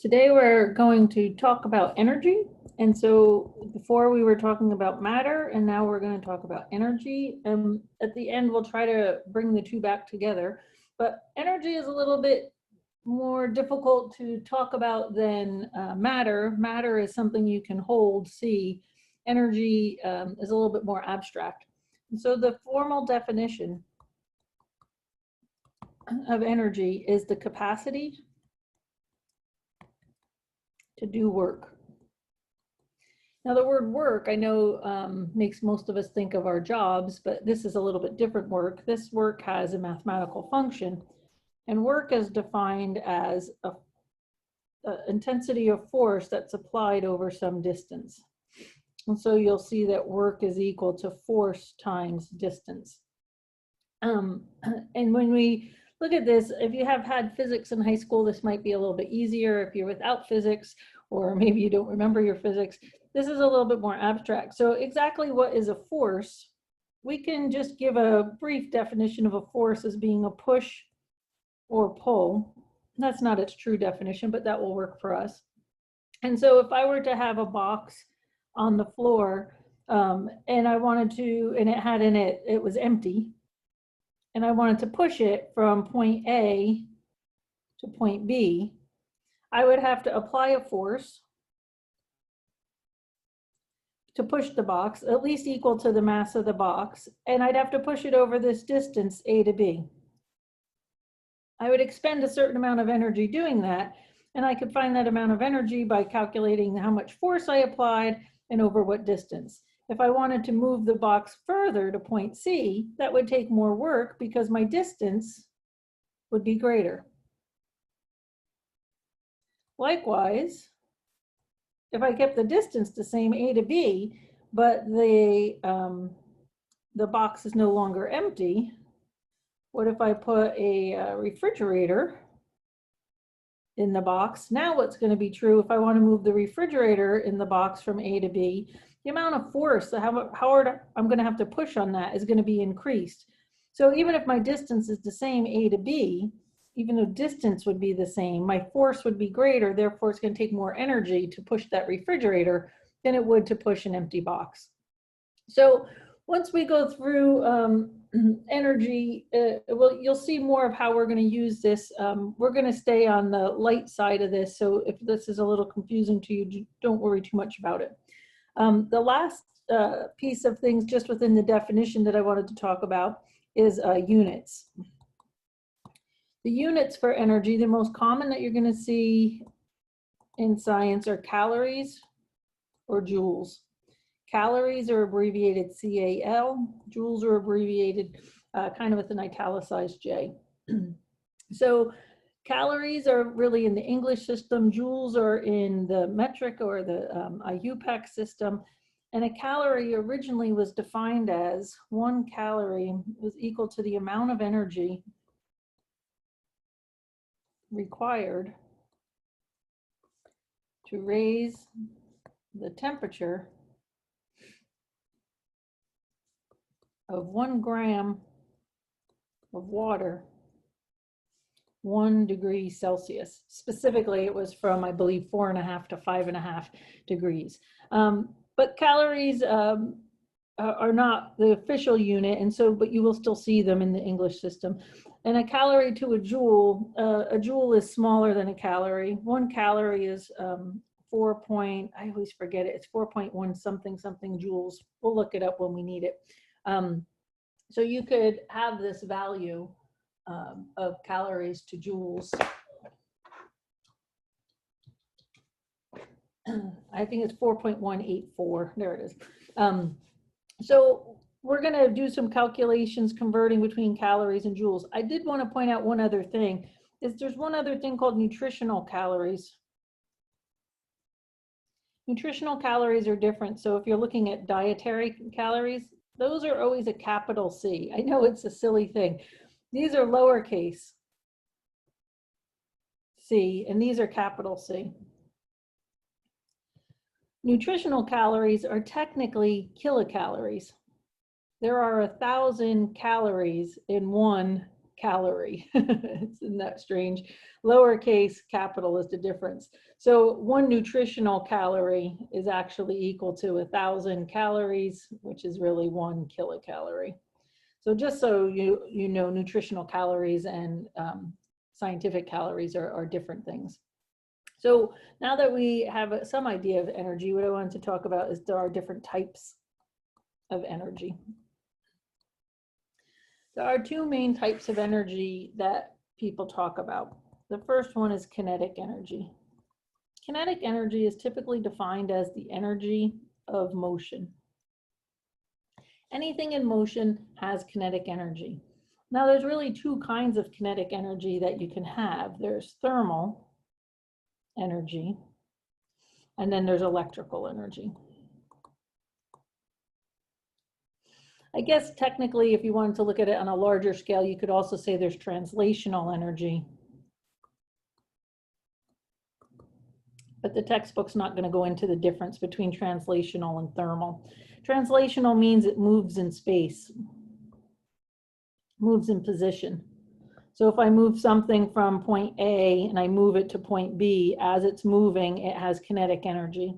Today we're going to talk about energy. And so before we were talking about matter, and now we're going to talk about energy. And at the end, we'll try to bring the two back together. But energy is a little bit more difficult to talk about than matter. Matter is something you can hold, see. Energy is a little bit more abstract. And so the formal definition of energy is the capacity to do work. Now the word work, I know makes most of us think of our jobs, but this is a little bit different work. This work has a mathematical function, and work is defined as a intensity of force that's applied over some distance. And so you'll see that work is equal to force times distance. And when we look at this, if you have had physics in high school, this might be a little bit easier. If you're without physics, or maybe you don't remember your physics, this is a little bit more abstract. So exactly what is a force? We can just give a brief definition of a force as being a push or pull. That's not its true definition, but that will work for us. And so if I were to have a box on the floor and I wanted to, and it had in it, it was empty, and I wanted to push it from point A to point B, I would have to apply a force to push the box, at least equal to the mass of the box, and I'd have to push it over this distance, A to B. I would expend a certain amount of energy doing that, and I could find that amount of energy by calculating how much force I applied and over what distance. If I wanted to move the box further to point C, that would take more work because my distance would be greater. Likewise, if I kept the distance the same, A to B, but the box is no longer empty, what if I put a refrigerator in the box? Now what's going to be true if I want to move the refrigerator in the box from A to B? The amount of force, how hard I'm going to have to push on that is going to be increased. So even if my distance is the same, A to B, even though distance would be the same, my force would be greater, therefore it's going to take more energy to push that refrigerator than it would to push an empty box. So once we go through energy, you'll see more of how we're going to use this. We're going to stay on the light side of this, so if this is a little confusing to you, don't worry too much about it. The last piece of things just within the definition that I wanted to talk about is units. The units for energy, the most common that you're going to see in science are calories or joules. Calories are abbreviated CAL, joules are abbreviated kind of with an italicized J. So calories are really in the English system, joules are in the metric or the IUPAC system, and a calorie originally was defined as 1 calorie was equal to the amount of energy required to raise the temperature of 1 gram of water 1 degree Celsius. Specifically, it was from, I believe, 4.5 to 5.5 degrees. But calories are not the official unit, and so, but you will still see them in the English system. And a calorie to a joule is smaller than a calorie. 1 calorie is I always forget it, it's 4.1 something joules. We'll look it up when we need it. So you could have this value of calories to joules. I think it's 4.184, there it is. So we're going to do some calculations converting between calories and joules. I did want to point out one other thing, is there's one other thing called nutritional calories. Nutritional calories are different. So if you're looking at dietary calories, those are always a capital C. I know it's a silly thing. These are lowercase c, and these are capital C. Nutritional calories are technically kilocalories. There are 1,000 calories in 1 calorie. Isn't that strange? Lowercase capital is the difference. So 1 nutritional calorie is actually equal to 1,000 calories, which is really 1 kilocalorie. So just so you know, nutritional calories and scientific calories are different things. So now that we have some idea of energy, what I wanted to talk about is there are different types of energy. There are 2 main types of energy that people talk about. The first one is kinetic energy. Kinetic energy is typically defined as the energy of motion. Anything in motion has kinetic energy. Now there's really 2 kinds of kinetic energy that you can have. There's thermal energy, and then there's electrical energy. I guess technically, if you wanted to look at it on a larger scale, you could also say there's translational energy. But the textbook's not going to go into the difference between translational and thermal. Translational means it moves in space, moves in position. So if I move something from point A and I move it to point B, as it's moving, it has kinetic energy.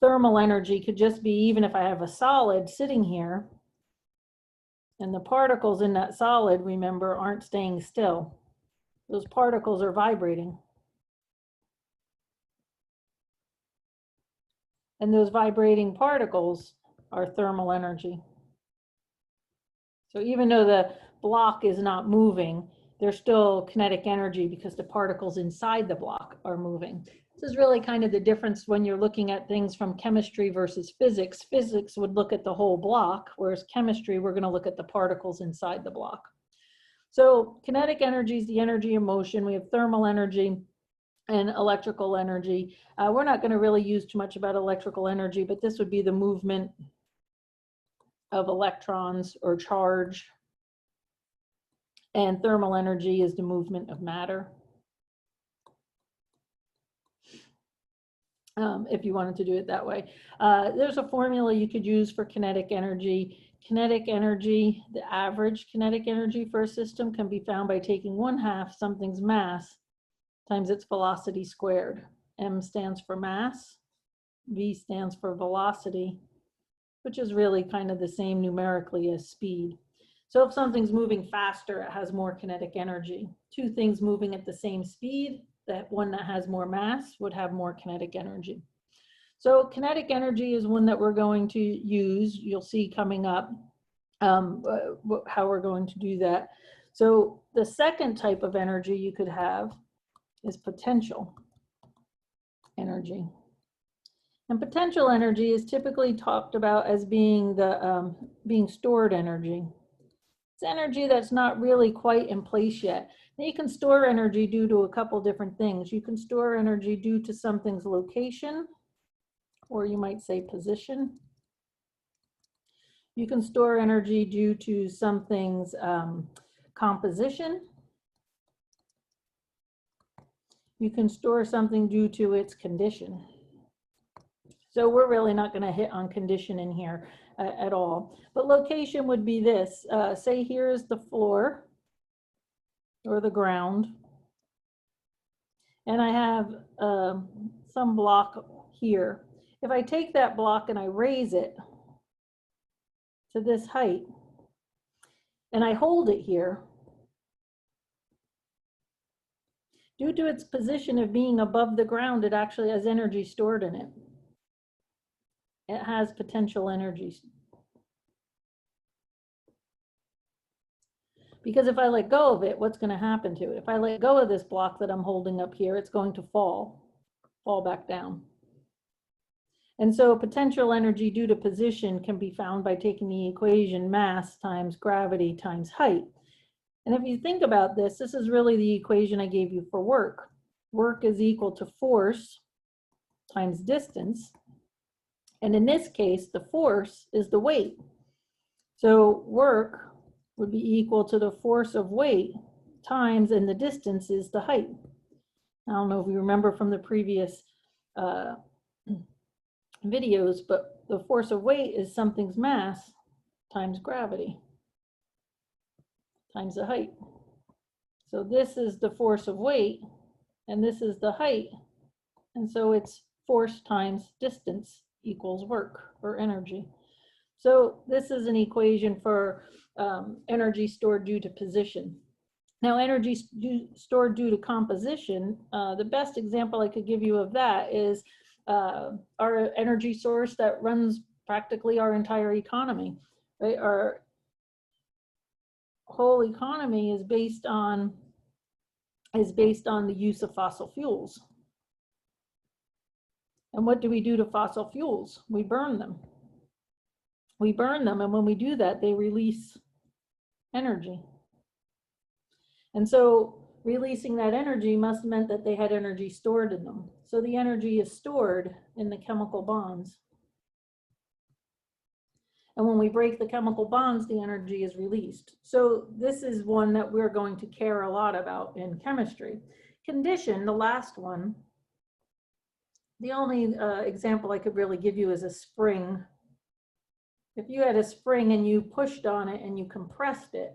Thermal energy could just be, even if I have a solid sitting here, and the particles in that solid, remember, aren't staying still. Those particles are vibrating. And those vibrating particles are thermal energy. So even though the block is not moving, there's still kinetic energy because the particles inside the block are moving. This is really kind of the difference when you're looking at things from chemistry versus physics. Physics would look at the whole block, whereas chemistry, we're going to look at the particles inside the block. So kinetic energy is the energy of motion. We have thermal energy and electrical energy. We're not going to really use too much about electrical energy, but this would be the movement of electrons or charge. And thermal energy is the movement of matter. If you wanted to do it that way. There's a formula you could use for kinetic energy. Kinetic energy, the average kinetic energy for a system can be found by taking 1/2 something's mass times its velocity squared. M stands for mass, V stands for velocity, which is really kind of the same numerically as speed. So if something's moving faster, it has more kinetic energy. 2 things moving at the same speed, that one that has more mass would have more kinetic energy. So kinetic energy is one that we're going to use. You'll see coming up how we're going to do that. So the second type of energy you could have is potential energy. And potential energy is typically talked about as being the being stored energy. It's energy that's not really quite in place yet. Now you can store energy due to a couple different things. You can store energy due to something's location, or you might say position. You can store energy due to something's composition. You can store something due to its condition. So we're really not going to hit on condition in here at all. But location would be this. Say here's the floor or the ground. And I have some block here. If I take that block and I raise it to this height, and I hold it here, due to its position of being above the ground, it actually has energy stored in it. It has potential energy. Because if I let go of it, what's going to happen to it? If I let go of this block that I'm holding up here, it's going to fall back down. And so potential energy due to position can be found by taking the equation mass times gravity times height. And if you think about this, this is really the equation I gave you for work. Work is equal to force times distance. And in this case, the force is the weight. So work would be equal to the force of weight times, and the distance is the height. I don't know if you remember from the previous videos, but the force of weight is something's mass times gravity times the height. So this is the force of weight, and this is the height. And so it's force times distance equals work or energy. So this is an equation for energy stored due to position. Now, energy stored due to composition, the best example I could give you of that is our energy source that runs practically our entire economy, right? Our whole economy is based on the use of fossil fuels. And what do we do to fossil fuels? We burn them. We burn them, and when we do that, they release energy. And so releasing that energy must have meant that they had energy stored in them. So the energy is stored in the chemical bonds. And when we break the chemical bonds, the energy is released. So this is one that we're going to care a lot about in chemistry. Condition, the last one, the only example I could really give you is a spring. If you had a spring and you pushed on it and you compressed it,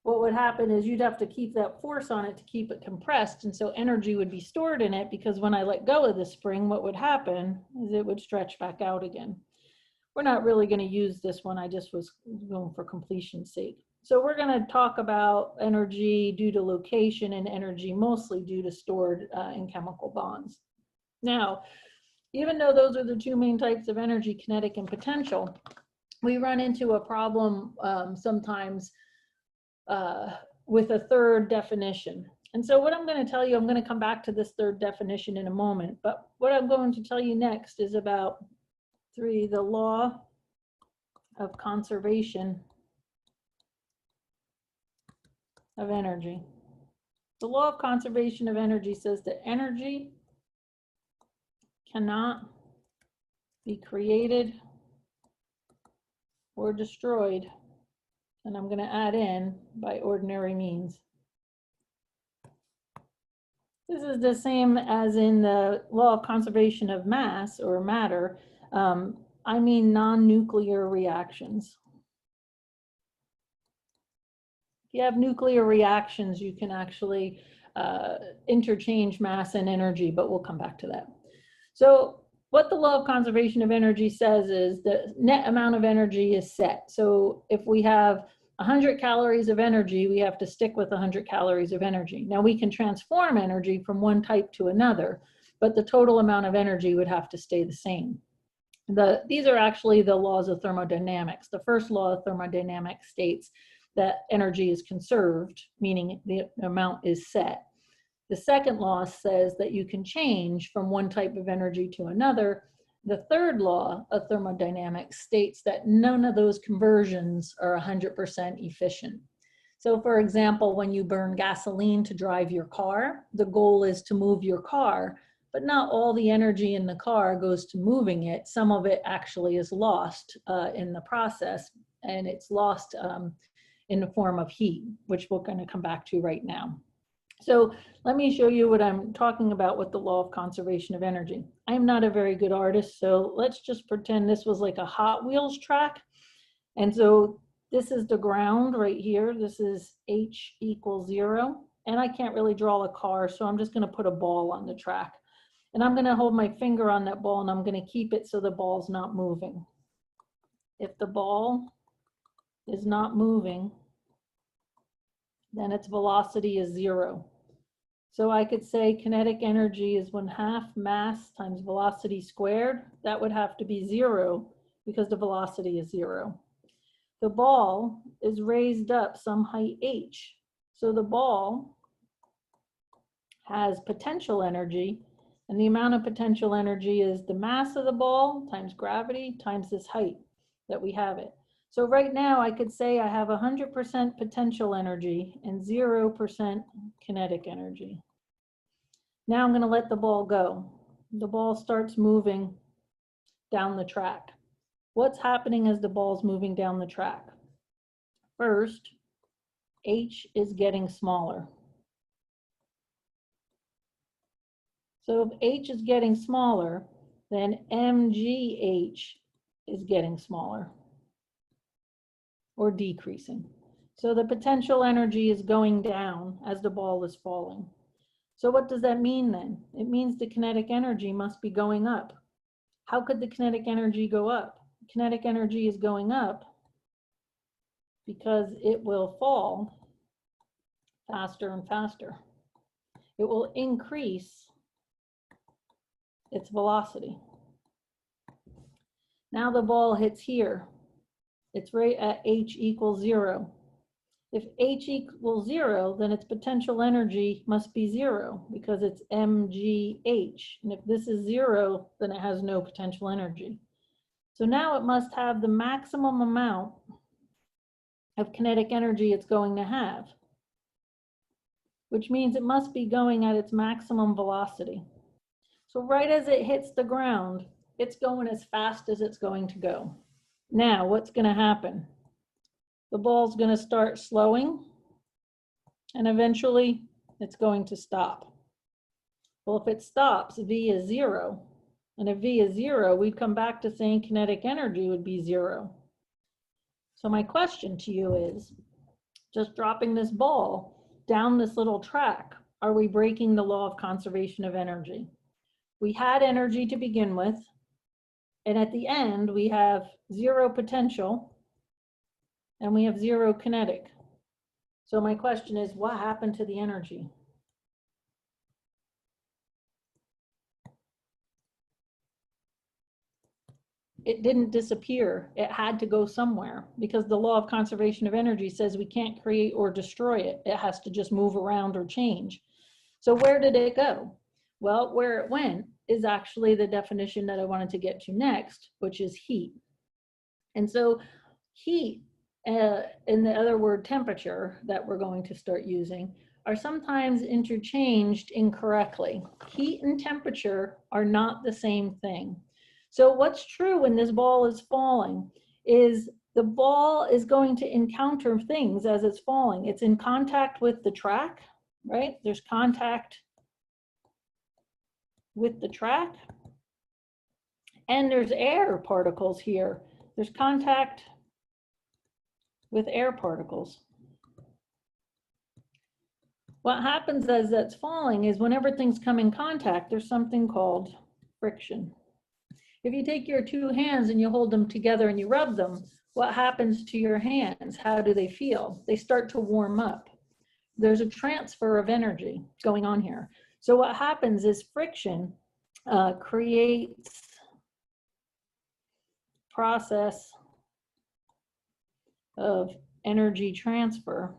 what would happen is you'd have to keep that force on it to keep it compressed. And so energy would be stored in it, because when I let go of the spring, what would happen is it would stretch back out again. We're not really going to use this one. I just was going for completion's sake. So we're going to talk about energy due to location and energy mostly due to stored in chemical bonds. Now, even though those are the two main types of energy, kinetic and potential, we run into a problem sometimes with a third definition. And so what I'm going to tell you, I'm going to come back to this third definition in a moment, but what I'm going to tell you next is about 3, the law of conservation of energy. The law of conservation of energy says that energy cannot be created or destroyed, and I'm going to add in, by ordinary means. This is the same as in the law of conservation of mass or matter. I mean non-nuclear reactions. If you have nuclear reactions, you can actually interchange mass and energy, but we'll come back to that. So what the law of conservation of energy says is the net amount of energy is set. So if we have 100 calories of energy, we have to stick with 100 calories of energy. Now we can transform energy from one type to another, but the total amount of energy would have to stay the same. These are actually the laws of thermodynamics. The first law of thermodynamics states that energy is conserved, meaning the amount is set. The second law says that you can change from one type of energy to another. The third law of thermodynamics states that none of those conversions are 100% efficient. So for example, when you burn gasoline to drive your car, the goal is to move your car, but not all the energy in the car goes to moving it. Some of it actually is lost in the process, and it's lost in the form of heat, which we're going to come back to right now. So let me show you what I'm talking about with the law of conservation of energy. I am not a very good artist, so let's just pretend this was like a Hot Wheels track. And so this is the ground right here. This is H equals 0. And I can't really draw a car, so I'm just going to put a ball on the track. And I'm going to hold my finger on that ball, and I'm going to keep it so the ball's not moving. If the ball is not moving, then its velocity is 0. So I could say kinetic energy is 1/2 mass times velocity squared. That would have to be 0 because the velocity is 0. The ball is raised up some height h. So the ball has potential energy, and the amount of potential energy is the mass of the ball times gravity times this height that we have it. So right now I could say I have 100% potential energy and 0% kinetic energy. Now I'm going to let the ball go. The ball starts moving down the track. What's happening as the ball's moving down the track? First, h is getting smaller. So if h is getting smaller, then mgh is getting smaller. or decreasing. So the potential energy is going down as the ball is falling. So what does that mean then? It means the kinetic energy must be going up. How could the kinetic energy go up? Kinetic energy is going up because it will fall faster and faster. It will increase its velocity. Now the ball hits here. It's right at h equals 0. If h equals 0, then its potential energy must be 0 because it's mgh. And if this is 0, then it has no potential energy. So now it must have the maximum amount of kinetic energy it's going to have, which means it must be going at its maximum velocity. So right as it hits the ground, it's going as fast as it's going to go. Now, what's going to happen? The ball's going to start slowing, and eventually it's going to stop. Well, if it stops, V is 0. And if V is 0, we'd come back to saying kinetic energy would be 0. So my question to you is, just dropping this ball down this little track, are we breaking the law of conservation of energy? We had energy to begin with, and at the end we have 0 potential and we have 0 kinetic. So my question is, what happened to the energy? It didn't disappear. It had to go somewhere because the law of conservation of energy says we can't create or destroy it. It has to just move around or change. So where did it go? Well, where it went is actually the definition that I wanted to get to next, which is heat. And so heat, in the other word temperature that we're going to start using, are sometimes interchanged incorrectly. Heat and temperature are not the same thing. So what's true when this ball is falling is the ball is going to encounter things as it's falling. It's in contact with the track, right? There's contact with the track, and there's air particles here. There's contact with air particles. What happens as that's falling is whenever things come in contact, there's something called friction. If you take your 2 hands and you hold them together and you rub them, what happens to your hands? How do they feel? They start to warm up. There's a transfer of energy going on here. So what happens is friction creates process of energy transfer,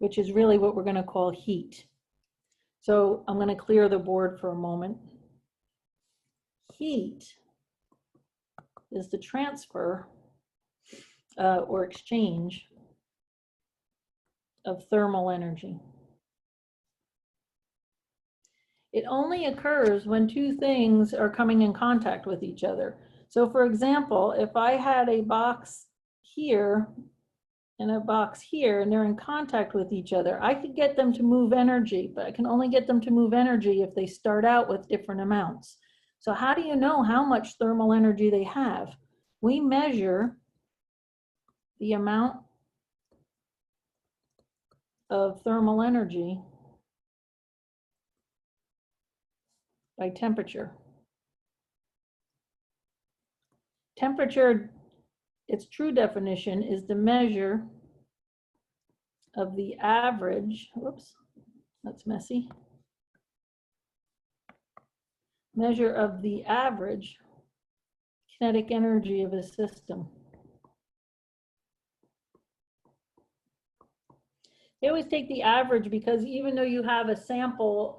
which is really what we're going to call heat. So I'm going to clear the board for a moment. Heat is the transfer or exchange of thermal energy. It only occurs when 2 things are coming in contact with each other. So for example, if I had a box here and a box here and they're in contact with each other, I could get them to move energy, but I can only get them to move energy if they start out with different amounts. So how do you know how much thermal energy they have? We measure the amount of thermal energy by temperature. Temperature, its true definition, is the measure of the average, whoops, that's messy. Measure of the average kinetic energy of a system. They always take the average because even though you have a sample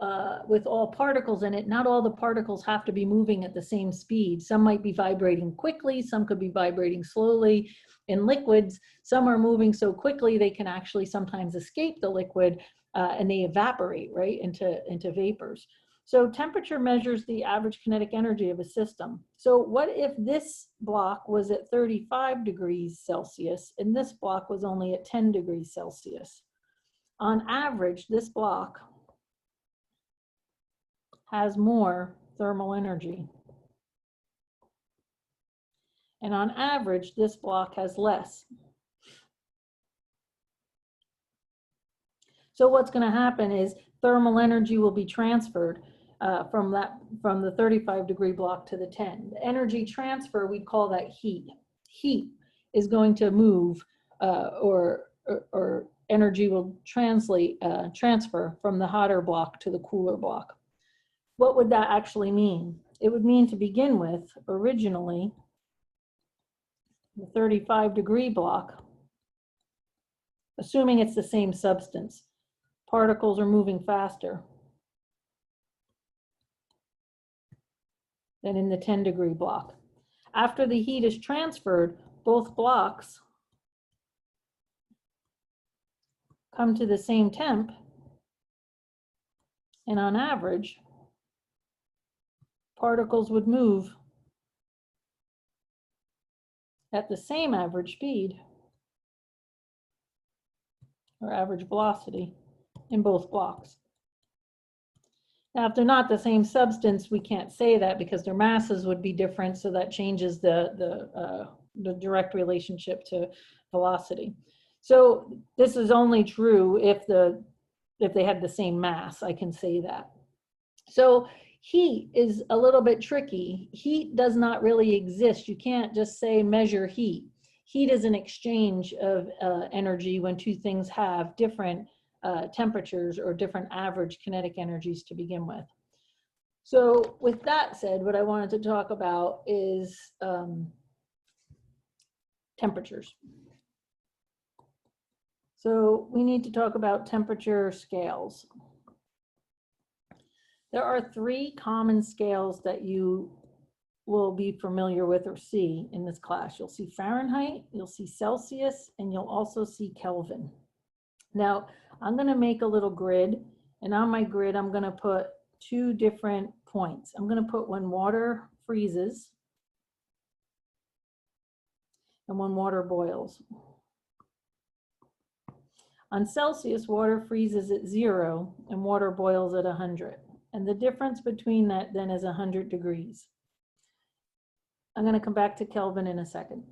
with all particles in it, not all the particles have to be moving at the same speed. Some might be vibrating quickly, some could be vibrating slowly. In liquids, some are moving so quickly they can actually sometimes escape the liquid and they evaporate, right, into vapors. So temperature measures the average kinetic energy of a system. So what if this block was at 35 degrees Celsius and this block was only at 10 degrees Celsius? On average, this block has more thermal energy. And on average, this block has less. So what's going to happen is thermal energy will be transferred from the 35-degree block to the 10. The energy transfer, we call that heat. Heat is going to move or energy will transfer from the hotter block to the cooler block. What would that actually mean? It would mean, to begin with, originally, the 35-degree block, assuming it's the same substance, particles are moving faster than in the 10-degree block. After the heat is transferred, both blocks come to the same temp, and on average, particles would move at the same average speed or average velocity in both blocks. Now, if they're not the same substance, we can't say that because their masses would be different, so that changes the direct relationship to velocity. So this is only true if they had the same mass, I can say that. So heat is a little bit tricky. Heat does not really exist. You can't just say measure heat. Heat is an exchange of energy when two things have different temperatures or different average kinetic energies to begin with. So with that said, what I wanted to talk about is temperatures. So we need to talk about temperature scales. There are 3 common scales that you will be familiar with or see in this class. You'll see Fahrenheit, you'll see Celsius, and you'll also see Kelvin. Now, I'm going to make a little grid, and on my grid, I'm going to put 2 different points. I'm going to put when water freezes and when water boils. On Celsius, water freezes at 0 and water boils at 100. And the difference between that then is 100 degrees. I'm going to come back to Kelvin in a second.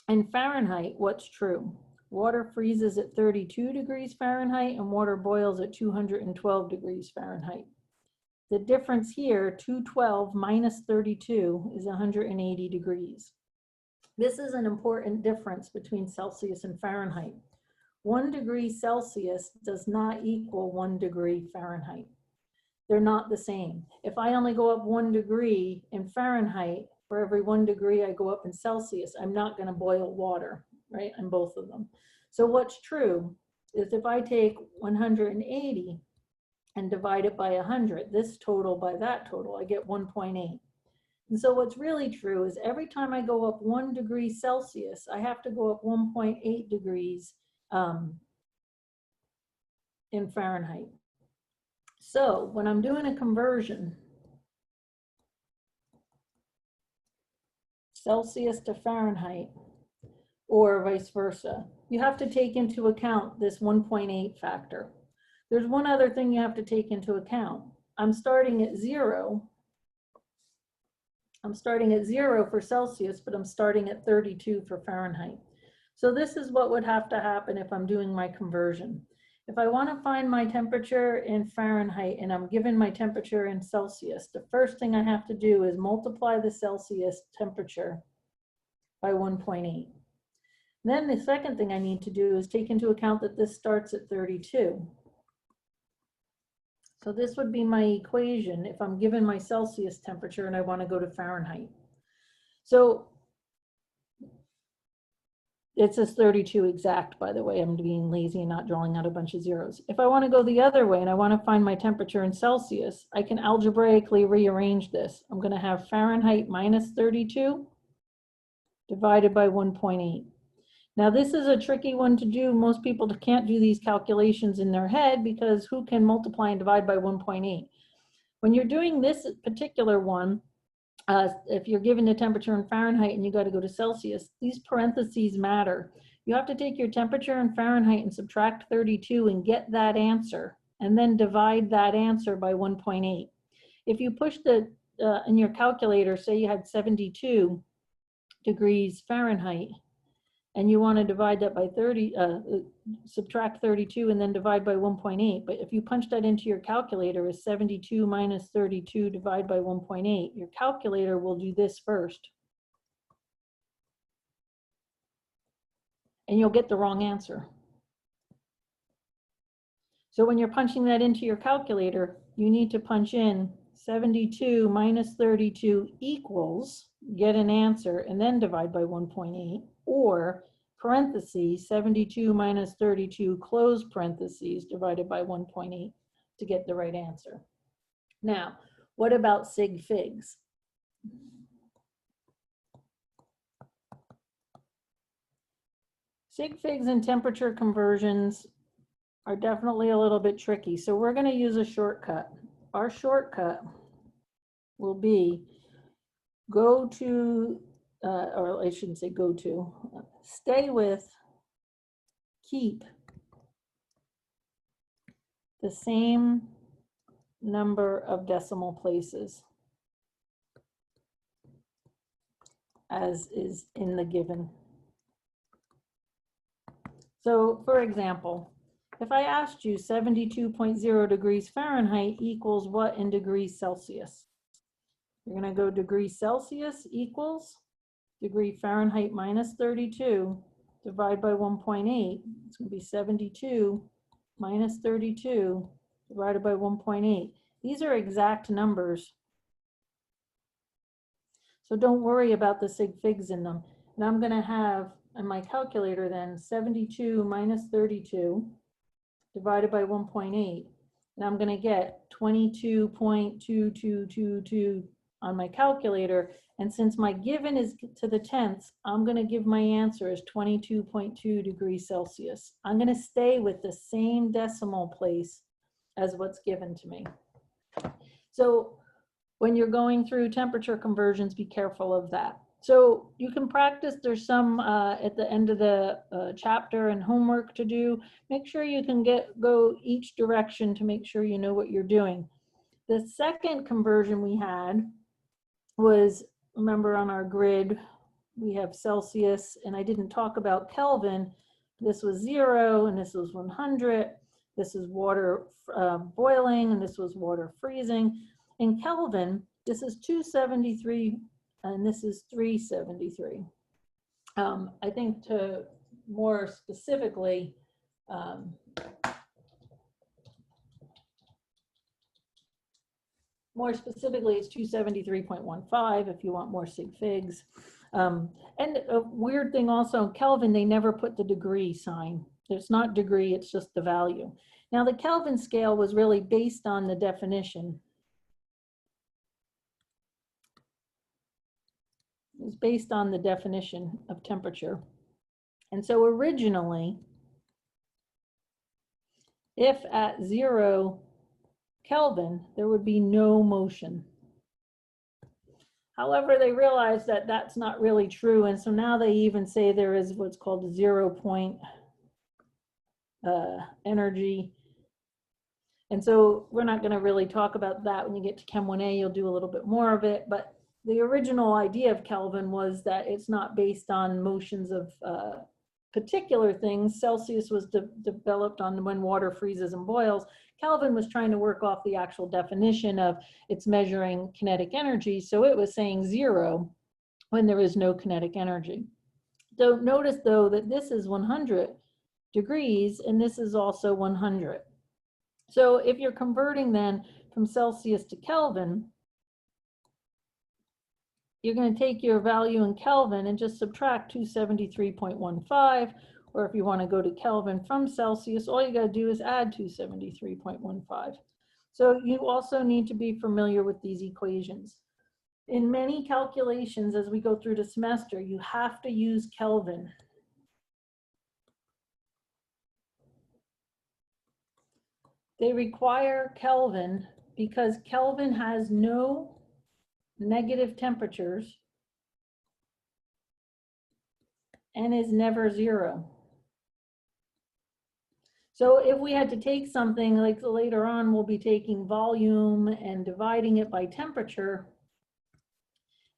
In Fahrenheit, what's true? Water freezes at 32 degrees Fahrenheit and water boils at 212 degrees Fahrenheit. The difference here, 212 minus 32, is 180 degrees. This is an important difference between Celsius and Fahrenheit. 1 degree Celsius does not equal 1 degree Fahrenheit. They're not the same. If I only go up 1 degree in Fahrenheit, for every 1 degree I go up in Celsius, I'm not going to boil water, right, in both of them. So what's true is if I take 180 and divide it by 100, this total by that total, I get 1.8. And so what's really true is every time I go up 1 degree Celsius, I have to go up 1.8 degrees in Fahrenheit. So when I'm doing a conversion, Celsius to Fahrenheit, or vice versa, you have to take into account this 1.8 factor. There's one other thing you have to take into account. I'm starting at 0. I'm starting at 0 for Celsius, but I'm starting at 32 for Fahrenheit. So this is what would have to happen if I'm doing my conversion. If I want to find my temperature in Fahrenheit and I'm given my temperature in Celsius, the first thing I have to do is multiply the Celsius temperature by 1.8. Then the second thing I need to do is take into account that this starts at 32. So this would be my equation if I'm given my Celsius temperature and I want to go to Fahrenheit. So it says 32 exact, by the way. I'm being lazy and not drawing out a bunch of zeros. If I want to go the other way and I want to find my temperature in Celsius, I can algebraically rearrange this. I'm going to have Fahrenheit minus 32 divided by 1.8. Now this is a tricky one to do. Most people can't do these calculations in their head because who can multiply and divide by 1.8? When you're doing this particular one, if you're given the temperature in Fahrenheit and you got to go to Celsius, these parentheses matter. You have to take your temperature in Fahrenheit and subtract 32 and get that answer, and then divide that answer by 1.8. If you push the in your calculator, say you had 72 degrees Fahrenheit, and you want to divide that by 30, subtract 32 and then divide by 1.8. But if you punch that into your calculator as 72 minus 32 divided by 1.8, your calculator will do this first. And you'll get the wrong answer. So when you're punching that into your calculator, you need to punch in 72 minus 32 equals, get an answer, and then divide by 1.8, or parentheses, 72 minus 32, close parentheses, divided by 1.8 to get the right answer. Now, what about sig figs? Sig figs and temperature conversions are definitely a little bit tricky. So we're going to use a shortcut. Our shortcut will be go to, or I shouldn't say go to, stay with, keep the same number of decimal places as is in the given. So for example, if I asked you 72.0 degrees Fahrenheit equals what in degrees Celsius? You're going to go degrees Celsius equals degree Fahrenheit minus 32 divided by 1.8. It's going to be 72 minus 32 divided by 1.8. These are exact numbers. So don't worry about the sig figs in them. And I'm going to have in my calculator then 72 minus 32 divided by 1.8. And I'm going to get 22.2222 on my calculator. And since my given is to the tenths, I'm going to give my answer as 22.2 degrees Celsius. I'm going to stay with the same decimal place as what's given to me. So when you're going through temperature conversions, be careful of that. So you can practice, there's some at the end of the chapter and homework to do. Make sure you can go each direction to make sure you know what you're doing. The second conversion we had was, remember on our grid, we have Celsius, and I didn't talk about Kelvin. This was 0, and this was 100. This is water boiling, and this was water freezing. In Kelvin, this is 273, and this is 373. I think to more specifically, it's 273.15 if you want more sig figs. And a weird thing also, in Kelvin, they never put the degree sign. It's not degree, it's just the value. Now the Kelvin scale was really based on the definition. It was based on the definition of temperature. And so originally, if at 0 Kelvin, there would be no motion. However, they realized that that's not really true. And so now they even say there is what's called 0 point energy. And so we're not going to really talk about that. When you get to Chem 1A, you'll do a little bit more of it. But the original idea of Kelvin was that it's not based on motions of particular things. Celsius was developed on when water freezes and boils. Kelvin was trying to work off the actual definition of it's measuring kinetic energy. So it was saying 0 when there is no kinetic energy. So notice though that this is 100 degrees and this is also 100. So if you're converting then from Celsius to Kelvin, you're going to take your value in Kelvin and just subtract 273.15, or if you want to go to Kelvin from Celsius, all you got to do is add 273.15. So you also need to be familiar with these equations. In many calculations, as we go through the semester, you have to use Kelvin. They require Kelvin because Kelvin has no negative temperatures and is never 0. So if we had to take something like later on, we'll be taking volume and dividing it by temperature.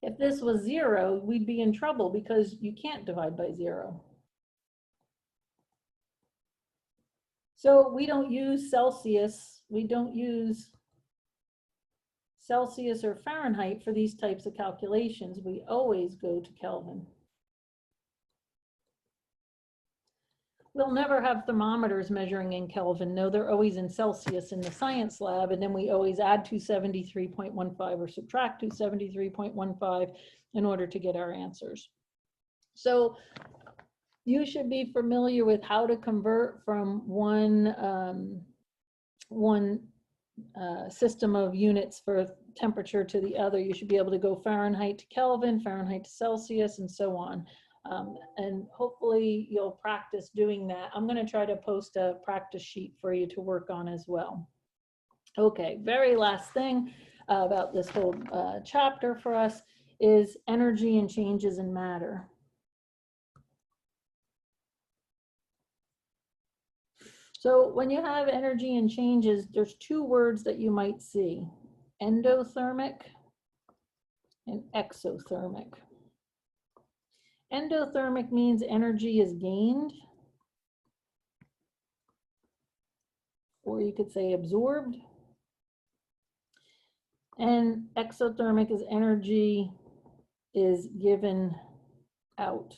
If this was 0, we'd be in trouble because you can't divide by 0. So we don't use Celsius. We don't use Celsius or Fahrenheit for these types of calculations. We always go to Kelvin. We'll never have thermometers measuring in Kelvin. No, they're always in Celsius in the science lab, and then we always add 273.15 or subtract 273.15 in order to get our answers. So you should be familiar with how to convert from one system of units for temperature to the other. You should be able to go Fahrenheit to Kelvin, Fahrenheit to Celsius, and so on. And hopefully you'll practice doing that. I'm going to try to post a practice sheet for you to work on as well. Okay, very last thing about this whole chapter for us is energy and changes in matter. So when you have energy and changes, there's two words that you might see: endothermic and exothermic. Endothermic means energy is gained, or you could say absorbed. And exothermic is energy is given out.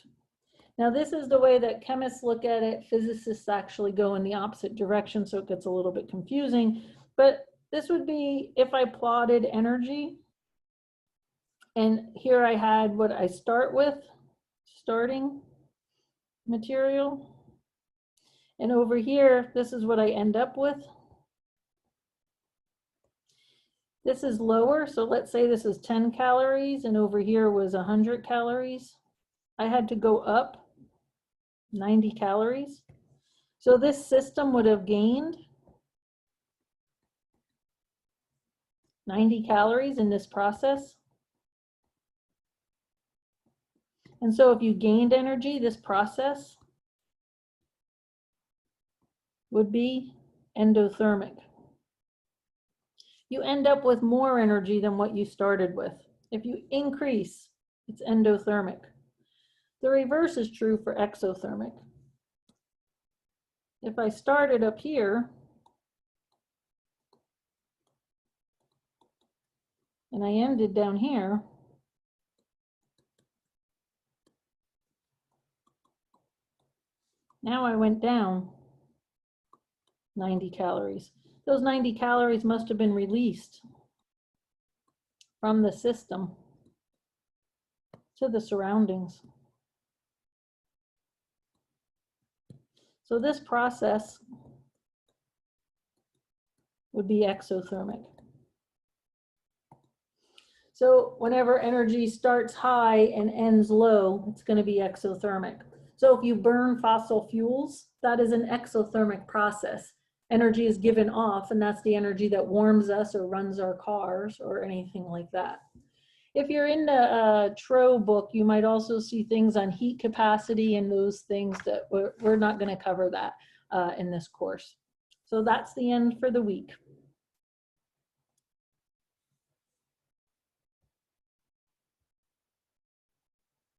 Now, this is the way that chemists look at it. Physicists actually go in the opposite direction, so it gets a little bit confusing. But this would be if I plotted energy, and here I had what I start with, starting material. And over here, this is what I end up with. This is lower, so let's say this is 10 calories, and over here was 100 calories. I had to go up 90 calories. So this system would have gained 90 calories in this process. And so if you gained energy, this process would be endothermic. You end up with more energy than what you started with. If you increase, it's endothermic. The reverse is true for exothermic. If I started up here and I ended down here, now I went down 90 calories. Those 90 calories must have been released from the system to the surroundings. So this process would be exothermic. So whenever energy starts high and ends low, it's going to be exothermic. So if you burn fossil fuels, that is an exothermic process. Energy is given off, and that's the energy that warms us or runs our cars or anything like that. If you're in the TRO book, you might also see things on heat capacity and those things that we're not going to cover that in this course. So that's the end for the week.